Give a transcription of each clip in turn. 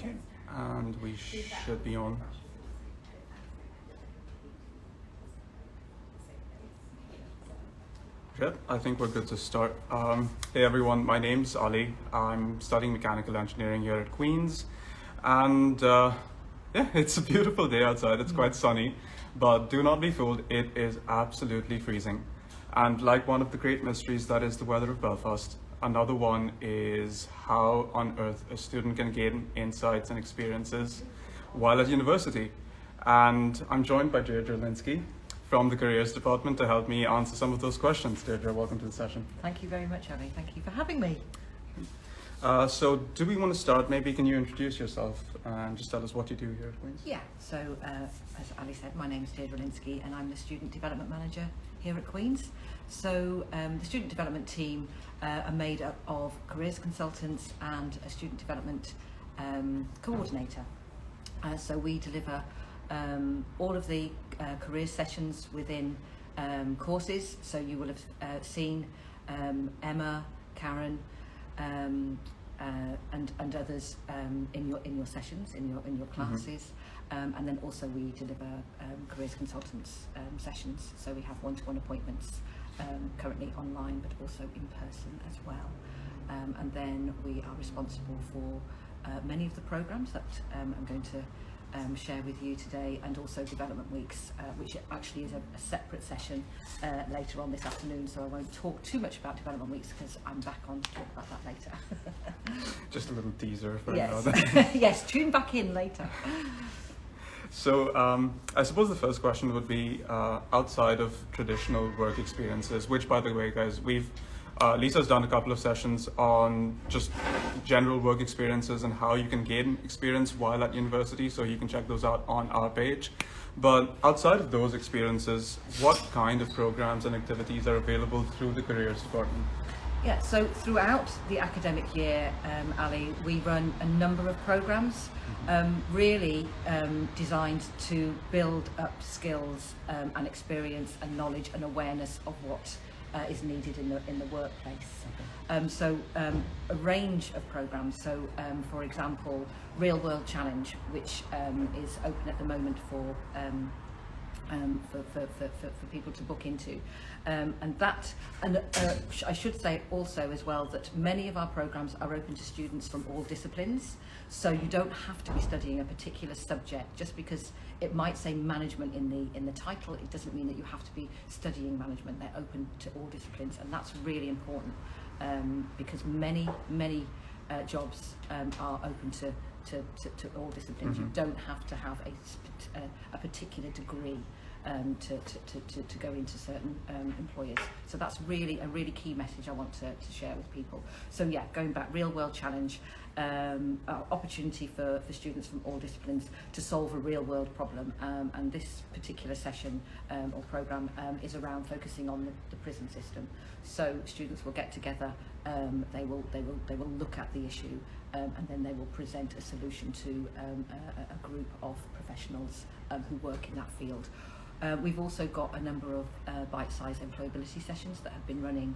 Okay, and we should be on. Good, I think we're good to start. Hey everyone, my name's Ali. I'm studying mechanical engineering here at Queen's, and yeah, it's a beautiful day outside. It's quite sunny, but do not be fooled, it is absolutely freezing. And like one of the great mysteries that is the weather of Belfast, another one is how on earth a student can gain insights and experiences while at university. And I'm joined by Deirdre Lynskey from the Careers Department to help me answer some of those questions. Deirdre, welcome to the session. Thank you very much, Ali. Thank you for having me. So do we want to start? Maybe can you introduce yourself and just tell us what you do here at Queen's? Yeah, so as Ali said, my name is Deirdre Lynskey and I'm the Student Development Manager here at Queen's. So the Student Development team are made up of careers consultants and a Student Development coordinator. So we deliver all of the career sessions within courses. So you will have seen Emma, Karen, and others in your sessions, in your classes, and then also we deliver careers consultants sessions. So we have one-to-one appointments currently online, but also in person as well. And then we are responsible for many of the programs that I'm going to share with you today, and also development weeks, which actually is a separate session later on this afternoon, so I won't talk too much about development weeks because I'm back on to talk about that later. Just a little teaser for yes. now. Yes, tune back in later. So I suppose the first question would be outside of traditional work experiences, which by the way guys, Lisa's done a couple of sessions on just general work experiences and how you can gain experience while at university, so you can check those out on our page. But outside of those experiences, what kind of programs and activities are available through the Careers Department? Yeah, so throughout the academic year, Ali, we run a number of programs really designed to build up skills and experience and knowledge and awareness of what is needed in the workplace. So a range of programs. So for example, Real World Challenge, which is open at the moment for people to book into, and I should say also as well that many of our programs are open to students from all disciplines, so you don't have to be studying a particular subject. Just because it might say management in the title, it doesn't mean that you have to be studying management. They're open to all disciplines, and that's really important because many jobs are open to all disciplines. You don't have to have a particular degree to go into certain employers. So that's really a really key message I want to share with people. So yeah, going back, Real World Challenge, opportunity for students from all disciplines to solve a real world problem, and this particular session or program is around focusing on the prison system. So students will get together, they will look at the issue, and then they will present a solution to a group of professionals who work in that field. We've also got a number of bite-sized employability sessions that have been running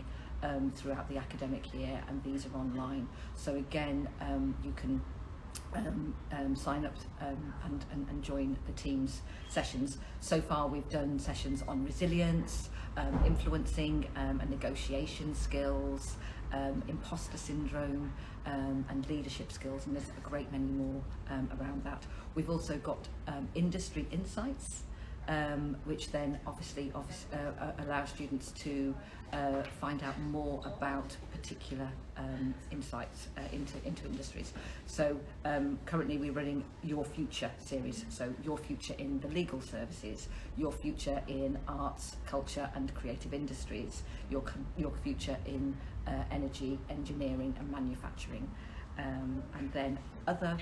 throughout the academic year, and these are online. So again, you can sign up and join the team's sessions. So far we've done sessions on resilience, influencing and negotiation skills, imposter syndrome, and leadership skills, and there's a great many more around that. We've also got industry insights, which then obviously allow students to find out more about particular insights into industries. So currently we're running Your Future series, so your future in the legal services, your future in arts, culture and creative industries, your future in energy, engineering and manufacturing. And then other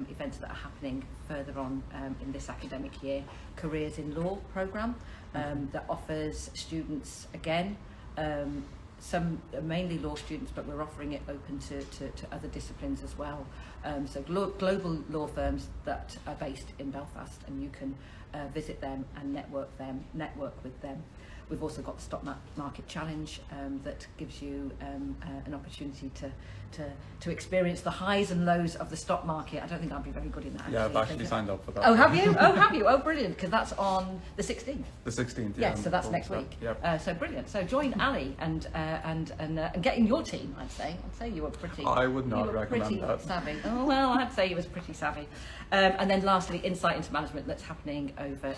events that are happening further on in this academic year, Careers in Law programme that offers students, again, some mainly law students, but we're offering it open to other disciplines as well. So global law firms that are based in Belfast, and you can visit them and network with them. we've also got the Stock Market Challenge that gives you an opportunity to experience the highs and lows of the stock market. I don't think I'd be very good in that. Yeah, I've actually signed up for that. Oh, have you? Oh, have you? Oh, brilliant, because that's on the 16th. The 16th, yeah. Yes, so that's next week. Yep. So brilliant. So join Ali and get in your team, I'd say. I'd say you were pretty... I would not you were recommend pretty that. savvy. Oh, well, I'd say you was pretty savvy. And then lastly, Insight into Management, that's happening over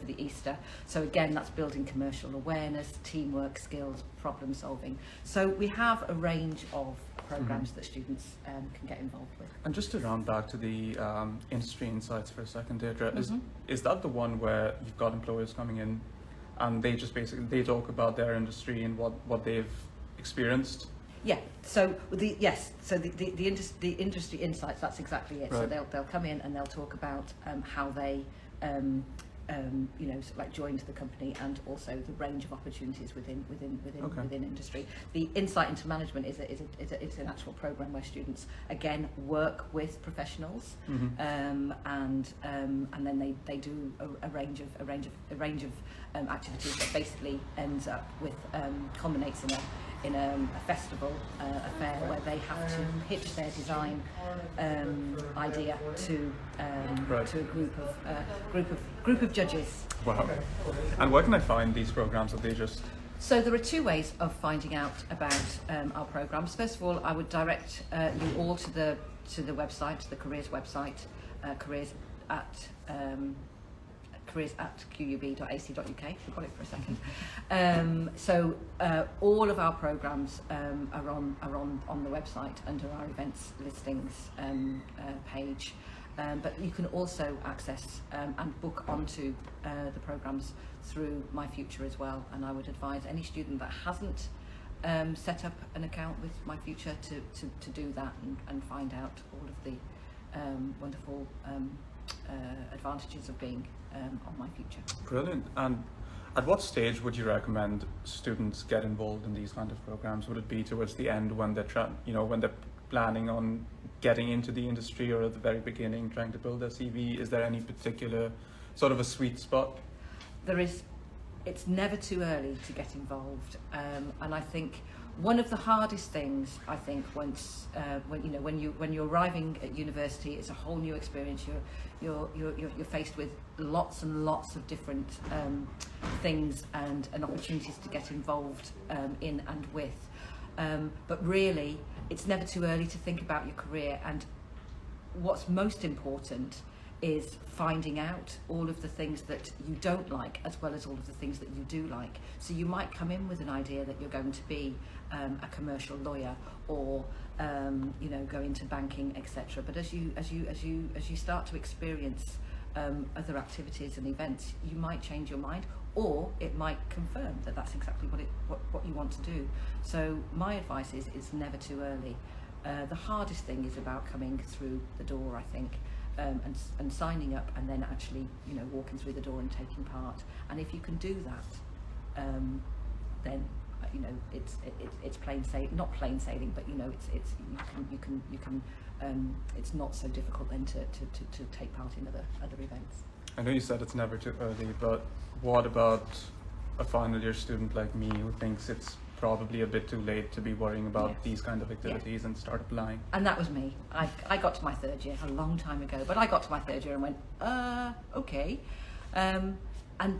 the Easter. So again, that's building commercial awareness, teamwork skills, problem solving. So we have a range of programs that students can get involved with. And just to round back to the industry insights for a second, Deirdre, is that the one where you've got employers coming in and they just basically, they talk about their industry and what they've experienced? Yeah, so the industry insights, that's exactly it. Right. So they'll come in and they'll talk about how they like joined the company, and also the range of opportunities within industry. The Insight into Management is an actual program where students again work with professionals, and then they do a range of activities that basically ends up with culminates in a festival, a fair, where they have to pitch their design idea to a group of judges. Wow. And where can I find these programs? Are they just... So there are two ways of finding out about our programs. First of all, I would direct you all to the website, the careers website, careers at qub.ac.uk. Forgot it for a second. So all of our programs are on the website under our events listings page. But you can also access and book onto the programs through My Future as well. And I would advise any student that hasn't set up an account with My Future to do that and find out all of the wonderful advantages of being on My Future. Brilliant. And at what stage would you recommend students get involved in these kind of programs? Would it be towards the end when they're when they're planning on getting into the industry, or at the very beginning trying to build their CV? Is there any particular sort of a sweet spot? There is. It's never too early to get involved, and I think one of the hardest things, I think, when you're arriving at university, it's a whole new experience. You're faced with lots and lots of different things and opportunities to get involved in and with. But really, it's never too early to think about your career, and what's most important is finding out all of the things that you don't like as well as all of the things that you do like. So you might come in with an idea that you're going to be a commercial lawyer, or go into banking, etc. But as you start to experience other activities and events, you might change your mind, or it might confirm that that's exactly what you want to do. So my advice is it's never too early. The hardest thing is about coming through the door, I think, and signing up, and then actually walking through the door and taking part. And if you can do that, then it's plain sailing, not plain sailing, but you can it's not so difficult then to take part in other events. I know you said it's never too early, but what about a final year student like me who thinks it's probably a bit too late to be worrying about these kind of activities and start applying? And that was me. I got to my third year a long time ago, but I got to my third year and went, okay. And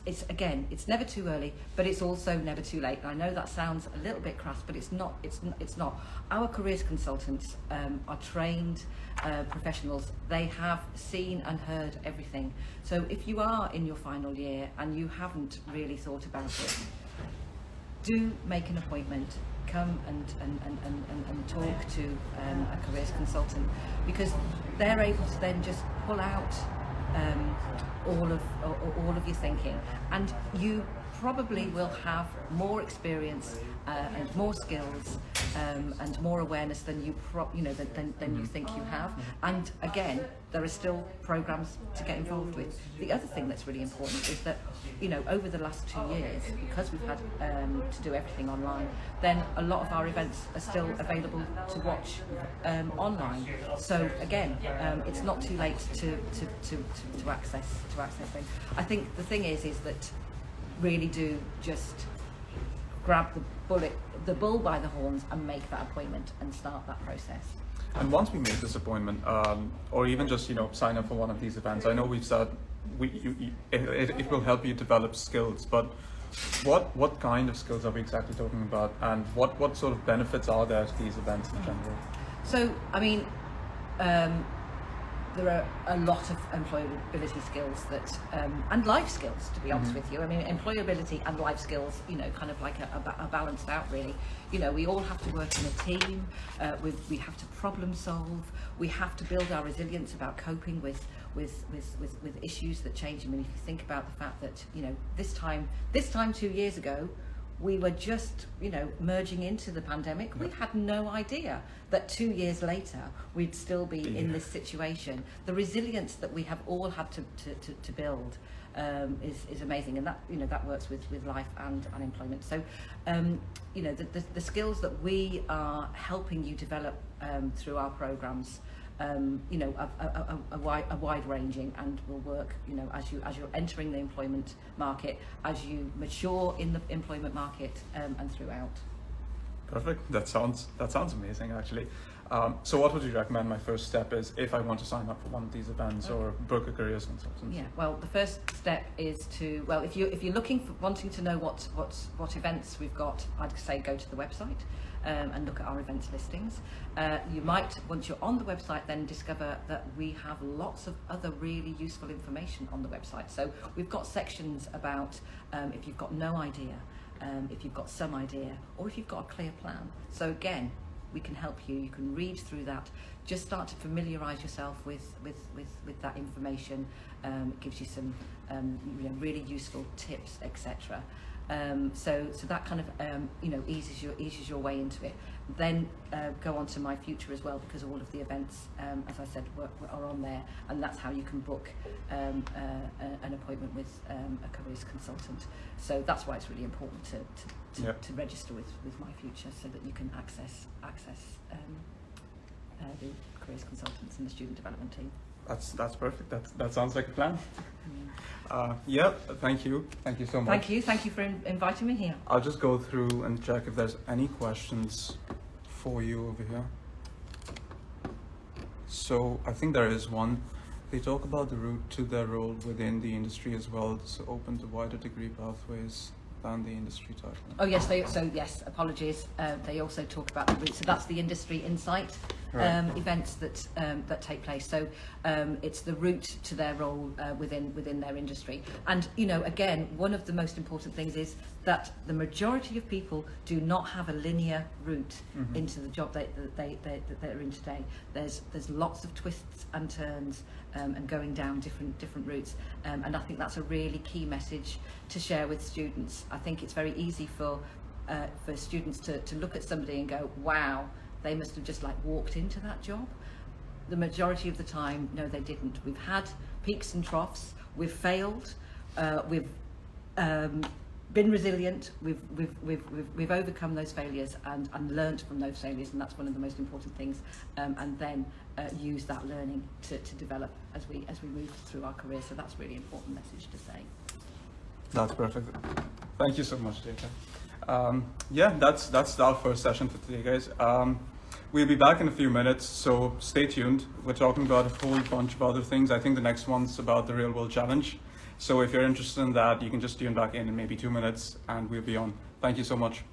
it's never too early, but it's also never too late. And I know that sounds a little bit crass, but it's not. Our careers consultants are trained professionals. They have seen and heard everything. So if you are in your final year and you haven't really thought about it, do make an appointment. Come and talk to a careers consultant, because they're able to then just pull out all of your thinking, and you probably will have more experience and more skills and more awareness than you think you have. And again, there are still programs to get involved with. The other thing that's really important is that over the last 2 years, because we've had to do everything online, then a lot of our events are still available to watch online. So again, it's not too late to access things. I think the thing is that really do just grab the bull by the horns and make that appointment and start that process. And once we make this appointment, or even just sign up for one of these events, I know we've said it will help you develop skills, but what kind of skills are we exactly talking about, and what sort of benefits are there to these events in general? So, I mean, there are a lot of employability skills that, and life skills, to be honest with you. I mean, employability and life skills, kind of like a balanced out, really. We all have to work in a team. We have to problem solve. We have to build our resilience about coping with issues that change. I mean, if you think about the fact that, this time 2 years ago, we were just, merging into the pandemic. We had no idea that 2 years later we'd still be in this situation. The resilience that we have all had to build is amazing, and that works with life and unemployment. So, the skills that we are helping you develop through our programs, a wide ranging, and will work as you're entering the employment market, as you mature in the employment market, and throughout. Perfect. That sounds amazing, actually. So what would you recommend my first step is if I want to sign up for one of these events or book a careers consultant? Yeah, well, the first step is to, if you're wanting to know what events we've got, I'd say go to the website and look at our events listings. You might, once you're on the website, then discover that we have lots of other really useful information on the website. So we've got sections about if you've got no idea, if you've got some idea, or if you've got a clear plan. So again, we can help you. You can read through that. Just start to familiarise yourself with that information. It gives you some really useful tips, etc. So that kind of eases your way into it. Then go on to My Future as well, because all of the events, as I said, are on there, and that's how you can book an appointment with a careers consultant. So that's why it's really important to register with My Future, so that you can access the careers consultants and the student development team. That's perfect. That sounds like a plan. Thank you so much. Thank you for inviting me here. I'll just go through and check if there's any questions for you over here. So I think there is one. They talk about the route to their role within the industry as well, so open to wider degree pathways than the industry title. Oh yes, apologies. They also talk about the route. So that's the industry insight events that take place. So it's the route to their role within their industry. And again, one of the most important things is that the majority of people do not have a linear route into the job that they're in today. There's lots of twists and turns and going down different routes. And I think that's a really key message to share with students. I think it's very easy for students to look at somebody and go, wow, they must have just walked into that job. The majority of the time, no, they didn't. We've had peaks and troughs. We've failed. We've been resilient. We've overcome those failures and learned from those failures, and that's one of the most important things. And then use that learning to develop as we move through our career. So that's a really important message to say. That's perfect. Thank you so much, Deirdre. That's our first session for today, guys. We'll be back in a few minutes, so stay tuned. We're talking about a whole bunch of other things. I think the next one's about the real world challenge. So if you're interested in that, you can just tune back in maybe 2 minutes and we'll be on. Thank you so much.